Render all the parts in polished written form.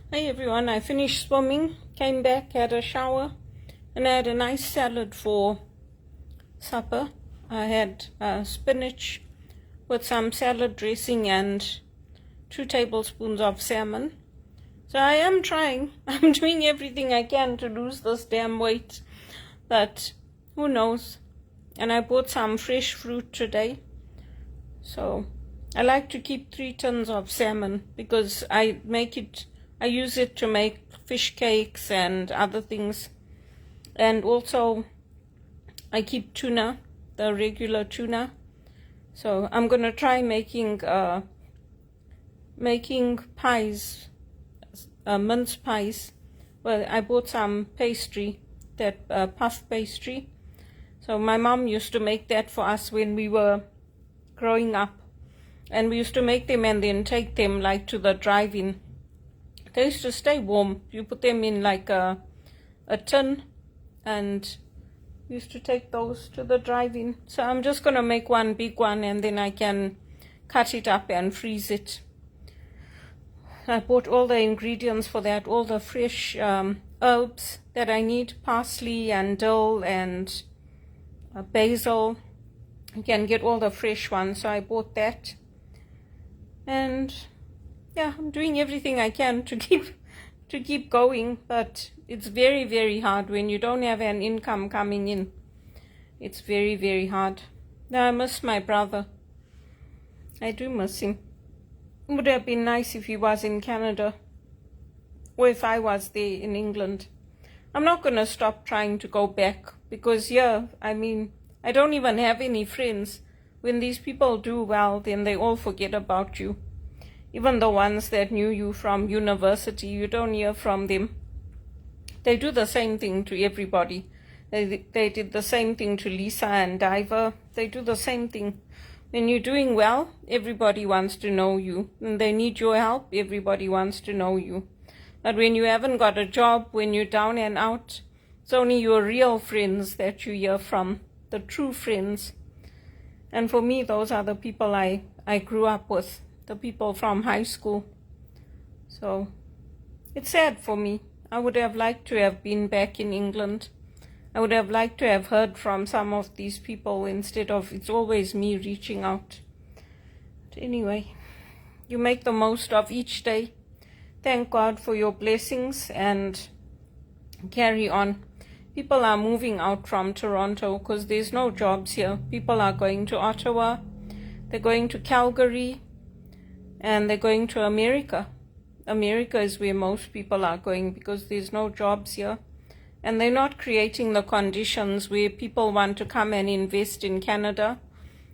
Hi everyone, I finished swimming, came back, had a shower, and I had a nice salad for supper. I had spinach with some salad dressing and 2 tablespoons of salmon. So I am trying. I'm doing everything I can to lose this damn weight, but who knows. And I bought some fresh fruit today. So I like to keep 3 tins of salmon because I use it to make fish cakes and other things. And also I keep tuna, the regular tuna. So I'm going to try making pies, mince pies. Well, I bought some pastry, that puff pastry. So my mom used to make that for us when we were growing up. And we used to make them and then take them like to the drive-in. They used to stay warm. You put them in like a tin, and we used to take those to the drive-in. So I'm just going to make one big one, and then I can cut it up and freeze it. I bought all the ingredients for that, all the fresh herbs that I need, parsley and dill and basil. You can get all the fresh ones, so I bought that. And yeah, I'm doing everything I can to keep going, but it's very, very hard when you don't have an income coming in. It's very, very hard. Now I miss my brother. I do miss him. It would have been nice if he was in Canada, or if I was there in England. I'm not going to stop trying to go back, because I don't even have any friends. When these people do well, then they all forget about you. Even the ones that knew you from university, you don't hear from them. They do the same thing to everybody. They did the same thing to Lisa and Diver. They do the same thing. When you're doing well, everybody wants to know you. When they need your help, everybody wants to know you. But when you haven't got a job, when you're down and out, it's only your real friends that you hear from, the true friends. And for me, those are the people I grew up with, the people from high school. So it's sad for me. I would have liked to have been back in England. I would have liked to have heard from some of these people instead of it's always me reaching out. But anyway, you make the most of each day. Thank God for your blessings and carry on. People are moving out from Toronto because there's no jobs here. People are going to Ottawa, they're going to Calgary, and they're going to America. America is where most people are going because there's no jobs here. And they're not creating the conditions where people want to come and invest in Canada.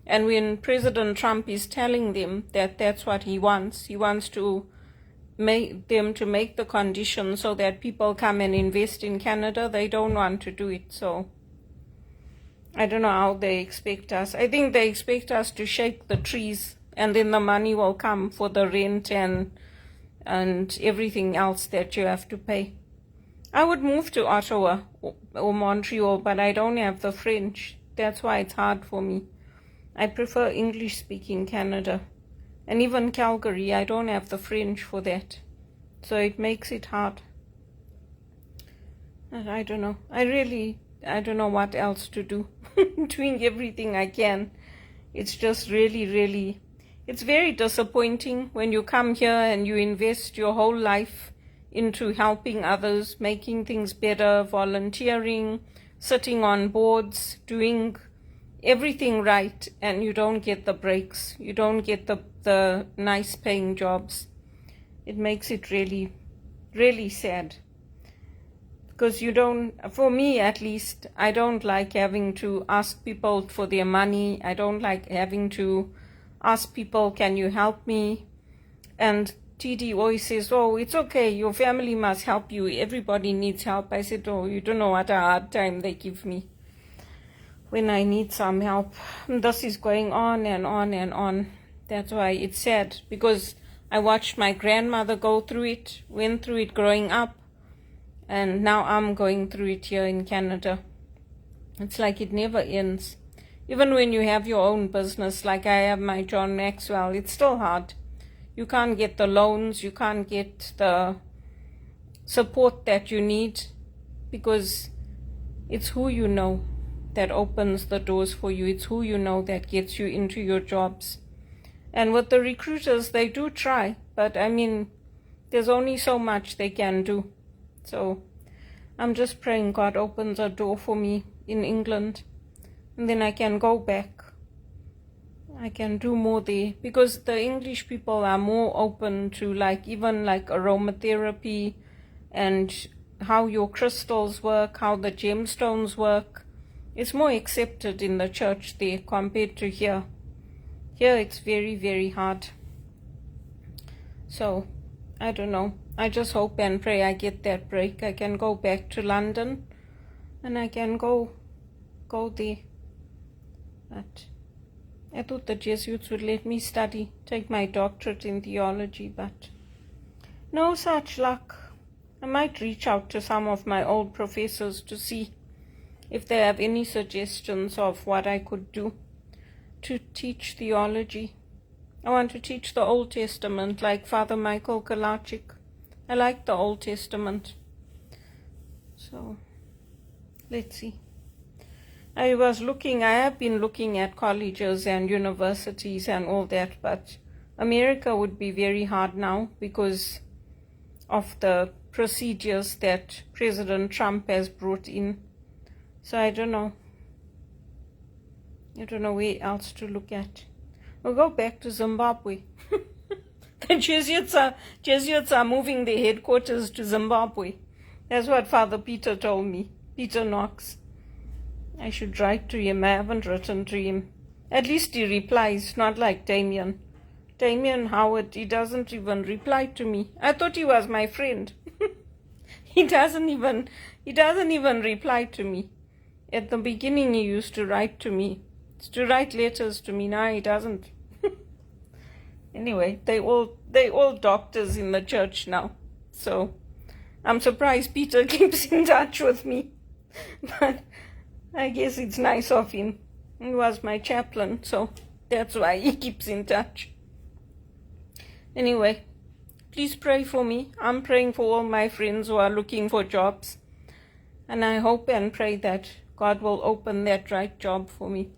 And when President Trump is telling them that that's what he wants to make the conditions so that people come and invest in Canada, they don't want to do it. So I don't know how they expect us. I think they expect us to shake the trees, and then the money will come for the rent and everything else that you have to pay. I would move to Ottawa or Montreal, but I don't have the French. That's why it's hard for me. I prefer English-speaking Canada. And even Calgary, I don't have the French for that. So it makes it hard. And I don't know. I don't know what else to do. Doing everything I can. It's just really, it's very disappointing when you come here and you invest your whole life into helping others, making things better, volunteering, sitting on boards, doing everything right, and you don't get the breaks. You don't get the nice paying jobs. It makes it really, really sad. Because for me at least, I don't like having to ask people for their money. I don't like having to ask people, can you help me? And TD always says, oh, it's okay, your family must help you, everybody needs help. I said, oh, you don't know what a hard time they give me when I need some help. This is going on and on and on. That's why it's sad, because I watched my grandmother go through it, went through it growing up, and now I'm going through it here in Canada. It's like it never ends. Even when you have your own business, like I have my John Maxwell, it's still hard. You can't get the loans, you can't get the support that you need, because it's who you know that opens the doors for you. It's who you know that gets you into your jobs. And with the recruiters, they do try, but I mean, there's only so much they can do. So I'm just praying God opens a door for me in England, and then I can go back. I can do more there, because the English people are more open to even aromatherapy and how your crystals work, how the gemstones work. It's more accepted in the church there compared to here. Here it's very, very hard. So, I don't know. I just hope and pray I get that break. I can go back to London and I can go there. But I thought the Jesuits would let me take my doctorate in theology, but no such luck. I might reach out to some of my old professors to see if they have any suggestions of what I could do to teach theology. I want to teach the Old Testament like Father Michael Kalachik. I like the Old Testament. So, let's see. I have been looking at colleges and universities and all that, but America would be very hard now because of the procedures that President Trump has brought in. So I don't know. I don't know where else to look at. We'll go back to Zimbabwe. The Jesuits are moving their headquarters to Zimbabwe. That's what Father Peter told me, Peter Knox. I should write to him. I haven't written to him. At least he replies, not like Damien. Damien Howard, he doesn't even reply to me. I thought he was my friend. He doesn't even reply to me. At the beginning he used to write to me, to write letters to me. Now he doesn't. Anyway, they all doctors in the church now. So I'm surprised Peter keeps in touch with me. But I guess it's nice of him. He was my chaplain, so that's why he keeps in touch. Anyway, please pray for me. I'm praying for all my friends who are looking for jobs. And I hope and pray that God will open that right job for me.